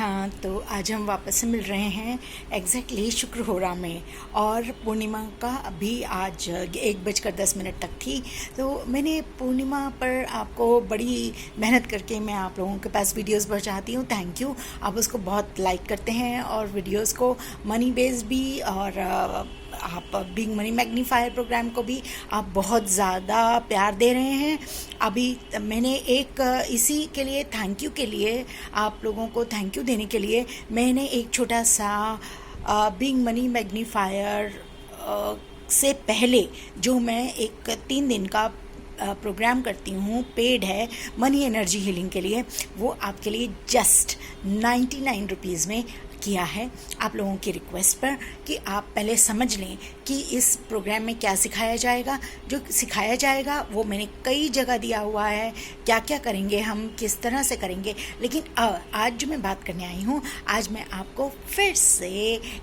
हाँ, तो आज हम वापस से मिल रहे हैं एग्जैक्टली शुक्रहोरा में। और पूर्णिमा का अभी आज 1:10 तक थी। तो मैंने पूर्णिमा पर आपको बड़ी मेहनत करके मैं आप लोगों के पास वीडियोस पहुंचाती हूँ। थैंक यू, आप उसको बहुत लाइक करते हैं और वीडियोस को मनी बेस्ड भी, और आप बिग मनी मैग्नीफायर प्रोग्राम को भी आप बहुत ज़्यादा प्यार दे रहे हैं। अभी मैंने एक इसी के लिए, थैंक यू के लिए, आप लोगों को थैंक यू देने के लिए मैंने एक छोटा सा बिग मनी मैग्नीफायर से पहले जो मैं एक 3 दिन का प्रोग्राम करती हूँ, पेड है, मनी एनर्जी हीलिंग के लिए, वो आपके लिए जस्ट 99 रुपीज़ में किया है आप लोगों की रिक्वेस्ट पर, कि आप पहले समझ लें कि इस प्रोग्राम में क्या सिखाया जाएगा। जो सिखाया जाएगा वो मैंने कई जगह दिया हुआ है, क्या क्या करेंगे हम, किस तरह से करेंगे। लेकिन आज जो मैं बात करने आई हूँ, आज मैं आपको फिर से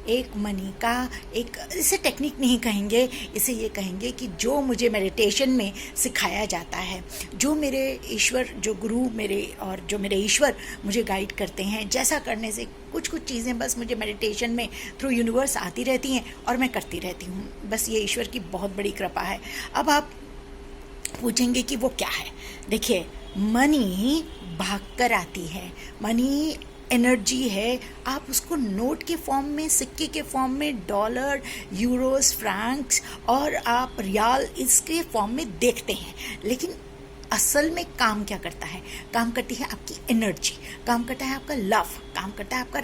एक मनी का एक, इसे टेक्निक नहीं कहेंगे, इसे ये कहेंगे कि जो मुझे मेडिटेशन में सिखाया जाता है, जो मेरे ईश्वर, जो गुरु मेरे और जो मेरे ईश्वर मुझे गाइड करते हैं, जैसा करने से कुछ चीज़ें बस मुझे मेडिटेशन में थ्रू यूनिवर्स आती रहती हैं और मैं करती रहती हूँ। बस ये ईश्वर की बहुत बड़ी कृपा है। अब आप पूछेंगे कि वो क्या है। देखिए, मनी भागकर आती है, मनी एनर्जी है। आप उसको नोट के फॉर्म में, सिक्के के फॉर्म में, डॉलर, यूरोस, फ्रैंक्स और आप रियाल, इसके फॉर्म में देखते हैं। लेकिन असल में काम क्या करता है? काम करती है आपकी एनर्जी, काम करता है आपका लव, काम करता है आपका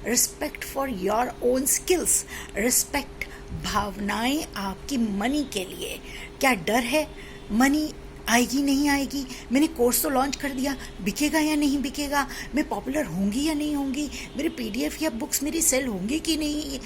respect for your own skills, respect, भावनाएं आपकी मनी के लिए। क्या डर है मनी आएगी नहीं आएगी? मैंने कोर्स तो लॉन्च कर दिया, बिकेगा या नहीं बिकेगा, मैं पॉपुलर होंगी या नहीं होंगी, मेरे पीडीएफ या बुक्स मेरी सेल होंगी कि नहीं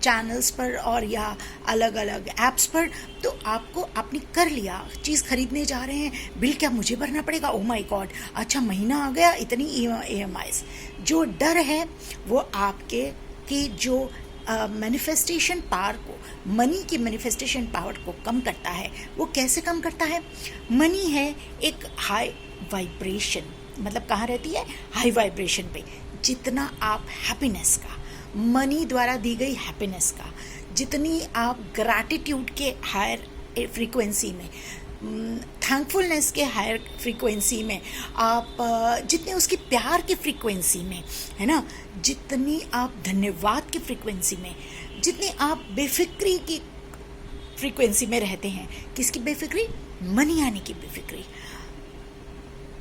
चैनल्स पर और या अलग अलग ऐप्स पर। तो आपको आपने कर लिया, चीज़ खरीदने जा रहे हैं, बिल क्या मुझे भरना पड़ेगा? ओ माय गॉड, अच्छा महीना आ गया, इतनी EMIs। जो डर है वो आपके की जो मैनिफेस्टेशन पावर को, मनी की मैनिफेस्टेशन पावर को कम करता है। वो कैसे कम करता है? मनी है एक हाई वाइब्रेशन, मतलब कहाँ रहती है? हाई वाइब्रेशन पे। जितना आप हैप्पीनेस का, मनी द्वारा दी गई हैप्पीनेस का, जितनी आप ग्रैटिट्यूड के हायर फ्रीक्वेंसी में, थैंकफुलनेस के हायर फ्रीक्वेंसी में, आप जितने उसकी प्यार की फ्रीक्वेंसी में, है ना, जितनी आप धन्यवाद की फ्रीक्वेंसी में, जितनी आप बेफिक्री की फ्रीक्वेंसी में रहते हैं। किसकी बेफिक्री? मनी आने की बेफिक्री,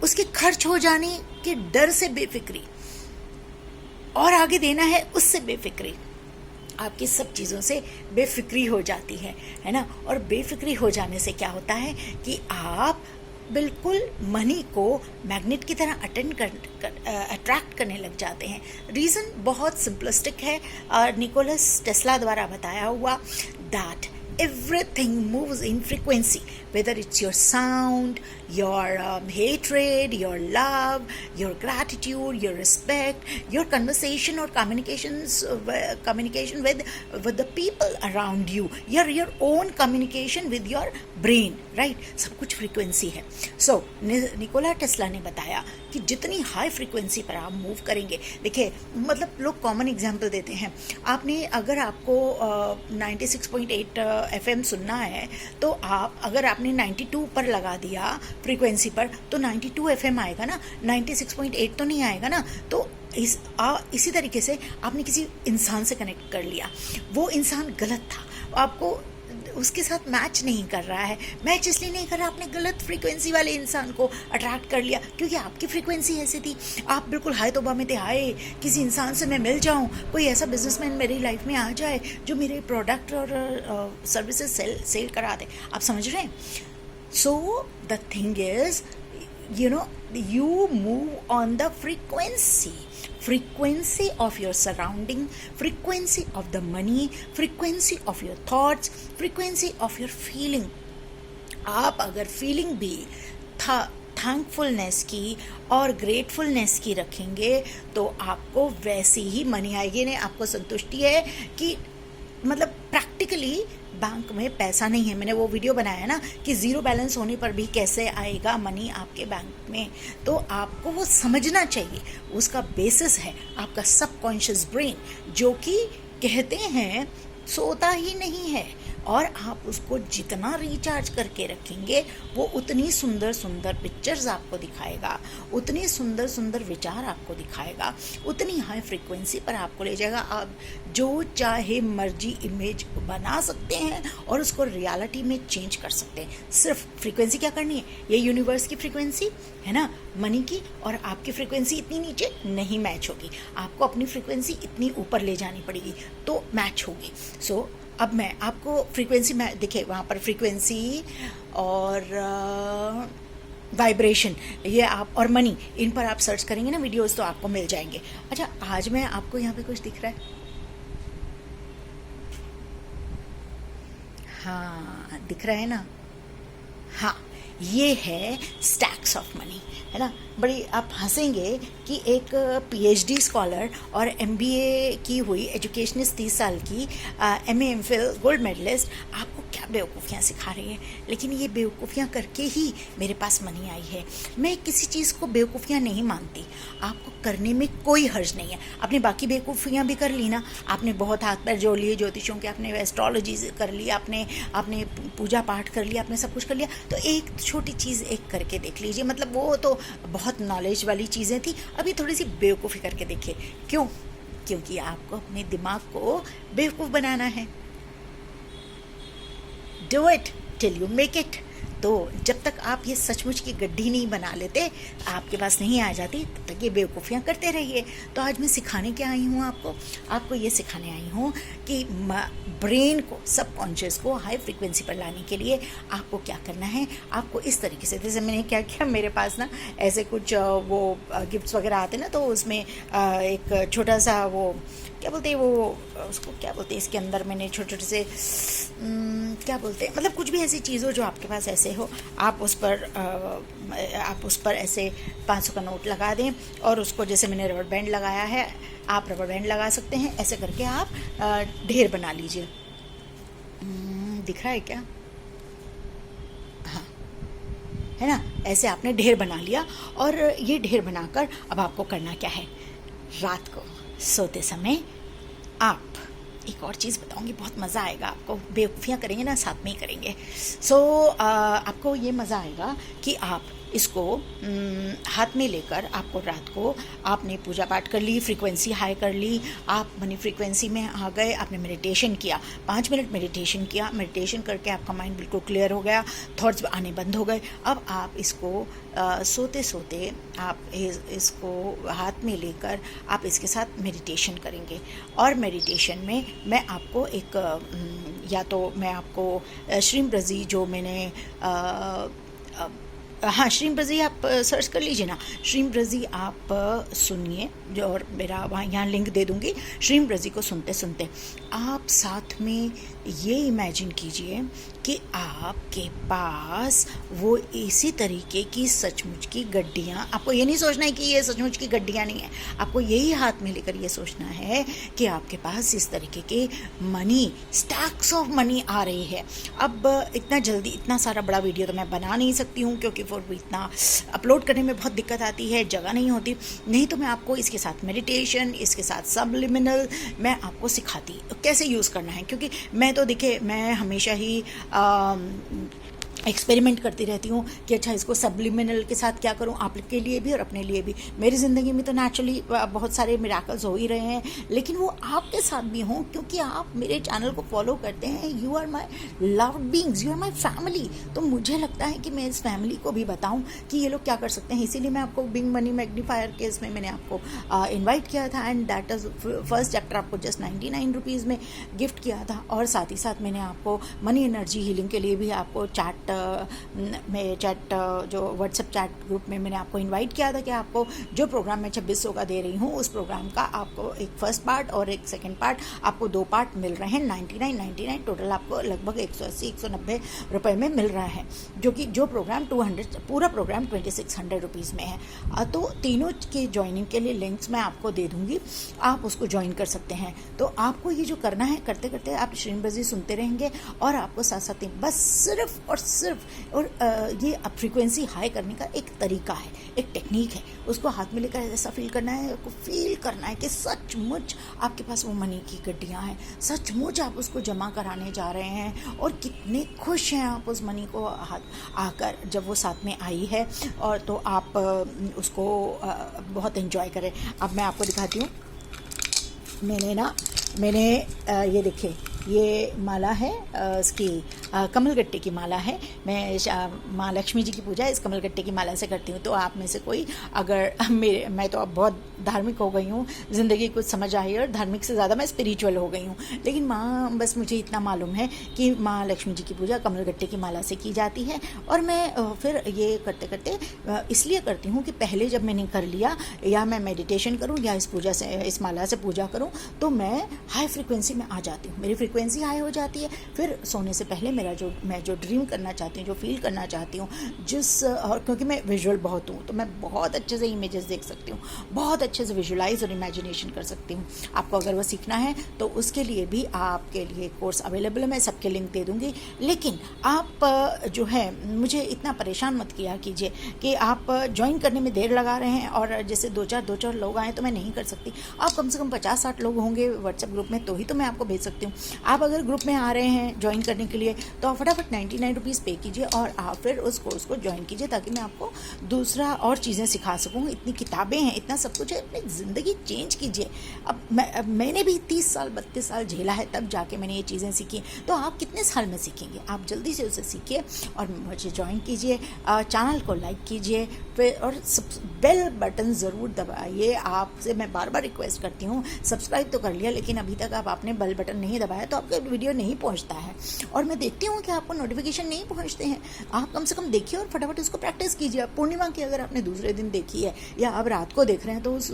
उसके खर्च हो जाने के डर से बेफिक्री, और आगे देना है उससे बेफिक्री। आपकी सब चीज़ों से बेफिक्री हो जाती है ना। और बेफिक्री हो जाने से क्या होता है कि आप बिल्कुल मनी को मैग्नेट की तरह अट्रैक्ट करने लग जाते हैं। रीज़न बहुत सिंपलिस्टिक है, निकोलस टेस्ला द्वारा बताया हुआ, that everything moves in frequency, whether it's your sound, your hatred, your love, your gratitude, your respect, your conversation or communication with the people around you, your own communication with your brain, right? सब कुछ frequency है। So Nikola Tesla ने बताया कि जितनी high frequency पर आप move करेंगे, देखिए, मतलब लोग कॉमन एग्जांपल देते हैं। आपने, अगर आपको 96.8 FM सुनना है, तो आप, अगर आपने 92 पर लगा दिया फ्रीक्वेंसी पर, तो 92 FM आएगा ना, 96.8 तो नहीं आएगा ना। तो इसी तरीके से आपने किसी इंसान से कनेक्ट कर लिया, वो इंसान गलत था, आपको उसके साथ मैच नहीं कर रहा है। मैच इसलिए नहीं कर रहा, आपने गलत फ्रीक्वेंसी वाले इंसान को अट्रैक्ट कर लिया, क्योंकि आपकी फ्रीक्वेंसी ऐसी थी। आप बिल्कुल हाय तौबा में थे, हाय किसी इंसान से मैं मिल जाऊं, कोई ऐसा बिजनेसमैन मेरी लाइफ में आ जाए जो मेरे प्रोडक्ट और सर्विसेज सेल करा दे। आप समझ रहे हैं? So the thing is, you move on the frequency of your surrounding, frequency of the money, frequency of your thoughts, frequency of your feeling. आप अगर फीलिंग भी थैंकफुलनेस की और ग्रेटफुलनेस की रखेंगे, तो आपको वैसी ही मनी आएगी। ने आपको संतुष्टि है कि मतलब प्रैक्टिकली बैंक में पैसा नहीं है। मैंने वो वीडियो बनाया ना कि ज़ीरो बैलेंस होने पर भी कैसे आएगा मनी आपके बैंक में, तो आपको वो समझना चाहिए। उसका बेसिस है आपका सबकॉन्शियस ब्रेन, जो कि कहते हैं सोता ही नहीं है, और आप उसको जितना रिचार्ज करके रखेंगे वो उतनी सुंदर सुंदर पिक्चर्स आपको दिखाएगा, उतनी सुंदर सुंदर विचार आपको दिखाएगा, उतनी हाई फ्रीक्वेंसी पर आपको ले जाएगा। आप जो चाहे मर्जी इमेज बना सकते हैं और उसको रियलिटी में चेंज कर सकते हैं। सिर्फ फ्रीक्वेंसी क्या करनी है, ये यूनिवर्स की फ्रीक्वेंसी है ना मनी की, और आपकी फ्रीक्वेंसी इतनी नीचे नहीं मैच होगी, आपको अपनी फ्रीक्वेंसी इतनी ऊपर ले जानी पड़ेगी तो मैच होगी। सो अब मैं आपको फ्रीक्वेंसी में देखिए, वहाँ पर फ्रीक्वेंसी और वाइब्रेशन, ये आप और मनी, इन पर आप सर्च करेंगे ना वीडियोस तो आपको मिल जाएंगे। अच्छा, आज मैं आपको यहाँ पे कुछ दिख रहा है, हाँ दिख रहा है ना, हाँ ये है स्टैक्स ऑफ मनी, है ना। बड़ी आप हंसेंगे कि एक पीएचडी स्कॉलर और एमबीए की हुई एजुकेशनिस्ट 30 साल की एमए एमफिल गोल्ड मेडलिस्ट आपको क्या बेवकूफ़ियाँ सिखा रही है, लेकिन ये बेवकूफ़ियाँ करके ही मेरे पास मनी आई है। मैं किसी चीज़ को बेवकूफ़ियाँ नहीं मानती, आपको करने में कोई हर्ज नहीं है। आपने बाकी बेवकूफ़ियाँ भी कर ली ना, आपने बहुत हाथ पैर जोड़ लिए ज्योतिषों के, आपने एस्ट्रोलॉजी कर ली, आपने पूजा पाठ कर लिया, आपने सब कुछ कर लिया, तो एक छोटी चीज़ एक करके देख लीजिए। मतलब वो तो बहुत नॉलेज वाली चीज़ें थी, अभी थोड़ी सी बेवकूफ़ी करके देखिए। क्यों? क्योंकि आपको अपने दिमाग को बेवकूफ़ बनाना है। Do it till you make it. तो जब तक आप ये सचमुच की गड्ढी नहीं बना लेते, आपके पास नहीं आ जाती, तब तक ये बेवकूफ़ियाँ करते रहिए। तो आज मैं सिखाने क्या आई हूँ आपको ये सिखाने आई हूँ कि ब्रेन को, सबकॉन्शियस को हाई फ्रीक्वेंसी पर लाने के लिए आपको क्या करना है। आपको इस तरीके से, जैसे मैंने क्या किया, मेरे पास ना ऐसे कुछ वो गिफ्ट्स वगैरह आते ना, तो उसमें एक छोटा सा वो क्या बोलते हैं, वो उसको क्या बोलते हैं, इसके अंदर मैंने छोटे छोटे से क्या बोलते हैं, मतलब कुछ भी ऐसी चीज़ हो जो आपके पास ऐसे हो, आप उस पर ऐसे 500 का नोट लगा दें, और उसको जैसे मैंने रबर बैंड लगाया है, आप रबर बैंड लगा सकते हैं। ऐसे करके आप ढेर बना लीजिए। दिख रहा है क्या? हाँ, है ना, ऐसे आपने ढेर बना लिया। और ये ढेर बनाकर अब आपको करना क्या है, रात को सोते समय आप, एक और चीज़ बताऊंगी, बहुत मज़ा आएगा आपको। बेवकूफ़ियाँ करेंगे ना, साथ में ही करेंगे। आपको ये मज़ा आएगा कि आप इसको हाथ में लेकर, आपको रात को आपने पूजा पाठ कर ली, फ्रीक्वेंसी हाई कर ली, आप मनी फ्रीक्वेंसी में आ गए, आपने मेडिटेशन किया, 5 मिनट मेडिटेशन किया, मेडिटेशन करके आपका माइंड बिल्कुल क्लियर हो गया, थॉट्स आने बंद हो गए। अब आप इसको सोते सोते आप इसको हाथ में लेकर आप इसके साथ मेडिटेशन करेंगे। और मेडिटेशन में मैं आपको या तो मैं आपको श्रीम ब्रजी, जो मैंने हाँ श्रीम ब्रजी आप सर्च कर लीजिए ना, श्रीम ब्रजी आप सुनिए, जो, और मेरा वहाँ यहाँ लिंक दे दूँगी। श्रीम ब्रजी को सुनते सुनते आप साथ में ये इमेजिन कीजिए कि आपके पास वो इसी तरीके की सचमुच की गड्डियाँ, आपको ये नहीं सोचना है कि ये सचमुच की गड्डियाँ नहीं है, आपको यही हाथ में लेकर ये सोचना है कि आपके पास इस तरीके के मनी, स्टैक्स ऑफ मनी आ रही है। अब इतना जल्दी इतना सारा बड़ा वीडियो तो मैं बना नहीं सकती हूँ, क्योंकि वो इतना अपलोड करने में बहुत दिक्कत आती है, जगह नहीं होती। नहीं तो मैं आपको इसके साथ मेडिटेशन, इसके साथ सबलिमिनल मैं आपको सिखाती कैसे यूज़ करना है। क्योंकि मैं तो देखिए, मैं हमेशा ही एक्सपेरिमेंट करती रहती हूँ कि अच्छा इसको सबलिमिनल के साथ क्या करूँ, आपके लिए भी और अपने लिए भी। मेरी ज़िंदगी में तो नेचुरली बहुत सारे मिराकल्स हो ही रहे हैं, लेकिन वो आपके साथ भी हों, क्योंकि आप मेरे चैनल को फॉलो करते हैं। You are my loved beings, you are my family. तो मुझे लगता है कि मैं इस फैमिली को भी बताऊँ कि ये लोग क्या कर सकते हैं। इसीलिए मैं आपको बिग मनी मैग्नीफायर के इसमें मैंने आपको इन्वाइट किया था, and that is first chapter आपको जस्ट 99 रुपीज़ में गिफ्ट किया था। और साथ ही साथ मैंने आपको मनी एनर्जी हीलिंग के लिए भी आपको चैट जो व्हाट्सएप चैट ग्रुप में मैंने आपको इनवाइट किया था कि आपको जो प्रोग्राम मैं 2600 का दे रही हूँ उस प्रोग्राम का आपको एक फर्स्ट पार्ट और एक सेकंड पार्ट, आपको 2 पार्ट मिल रहे हैं 99 टोटल, आपको लगभग 180-190 रुपये में मिल रहा है, जो कि जो प्रोग्राम 200 पूरा प्रोग्राम 2600 रुपीज़ में है। तो तीनों के ज्वाइनिंग के लिए लिंक्स मैं आपको दे दूँगी, आप उसको ज्वाइन कर सकते हैं। तो आपको ये जो करना है, करते करते आप श्रीन बजी सुनते रहेंगे और आपको साथ साथ बस सिर्फ और ये फ्रीक्वेंसी हाई करने का एक तरीका है, एक टेक्निक है, उसको हाथ में लेकर ऐसा फील करना है, आपको फील करना है कि सचमुच आपके पास वो मनी की गड्डियाँ हैं, सचमुच आप उसको जमा कराने जा रहे हैं और कितने खुश हैं आप उस मनी को आकर जब वो साथ में आई है, और तो आप उसको बहुत एंजॉय करें। अब मैं आपको दिखाती हूँ, मैंने ये देखिए, ये माला है इसकी कमलगट्टे की माला है। मैं माँ लक्ष्मी जी की पूजा इस कमलगट्टे की माला से करती हूँ। तो आप में से कोई अगर मैं तो अब बहुत धार्मिक हो गई हूँ, ज़िंदगी कुछ समझ आई और धार्मिक से ज़्यादा मैं स्पिरिचुअल हो गई हूँ, लेकिन माँ बस मुझे इतना मालूम है कि माँ लक्ष्मी जी की पूजा कमलगट्टे की माला से की जाती है। और मैं फिर ये करते करते इसलिए करती हूँ कि पहले जब मैंने कर लिया, या मैं मेडिटेशन करूँ या इस माला से पूजा करूँ, तो मैं हाई फ्रिक्वेंसी में आ जाती हूँ, मेरी फ्रिक्वेंसी हाई हो जाती है। फिर सोने से पहले मैं जो ड्रीम करना चाहती हूँ, जो फील करना चाहती हूँ, और क्योंकि मैं विजुअल बहुत हूँ, तो मैं बहुत अच्छे से इमेजेस देख सकती हूँ, बहुत अच्छे से विजुलाइज और इमेजिनेशन कर सकती हूँ। आपको अगर वो सीखना है तो उसके लिए भी आपके लिए कोर्स अवेलेबल है, मैं सबके लिंक दे दूँगी। लेकिन आप जो है मुझे इतना परेशान मत किया कीजिए कि आप ज्वाइन करने में देर लगा रहे हैं और जैसे दो चार लोग आए तो मैं नहीं कर सकती। आप कम से कम 50-60 लोग होंगे व्हाट्सएप ग्रुप में, तो ही तो मैं आपको भेज सकती हूँ। आप अगर ग्रुप में आ रहे हैं ज्वाइन करने के लिए तो आप फटाफट 99 रुपीज़ पे कीजिए और आप फिर उस कोर्स को ज्वाइन कीजिए, ताकि मैं आपको दूसरा और चीज़ें सिखा सकूँ। इतनी किताबें हैं, इतना सब कुछ है, अपनी ज़िंदगी चेंज कीजिए। अब मैंने भी 30 साल 32 साल झेला है, तब जाके मैंने ये चीज़ें सीखी। तो आप कितने साल में सीखेंगे? आप जल्दी से उसे सीखिए और मुझे ज्वाइन कीजिए, चैनल को लाइक कीजिए, फिर और बेल बटन ज़रूर दबाइए। आपसे मैं बार बार रिक्वेस्ट करती हूँ, सब्सक्राइब तो कर लिया, लेकिन अभी तक आपने बेल बटन नहीं दबाया तो आपका वीडियो नहीं पहुँचता है। और मैं देखती हूँ कि आपको नोटिफिकेशन नहीं पहुँचते हैं। आप कम से कम देखिए और फटाफट उसको प्रैक्टिस कीजिए। पूर्णिमा की अगर आपने दूसरे दिन देखी है या आप रात को देख रहे हैं तो उस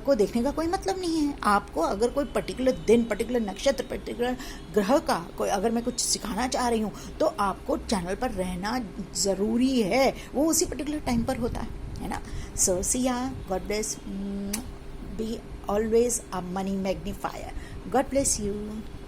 को देखने का कोई मतलब नहीं है। आपको अगर कोई पर्टिकुलर दिन, पर्टिकुलर नक्षत्र, पर्टिकुलर ग्रह का कोई अगर मैं कुछ सिखाना चाह रही हूँ तो आपको चैनल पर रहना ज़रूरी है, वो उसी पर्टिकुलर टाइम पर होता है ना। So Siya, God bless, be always a money magnifier. God bless you.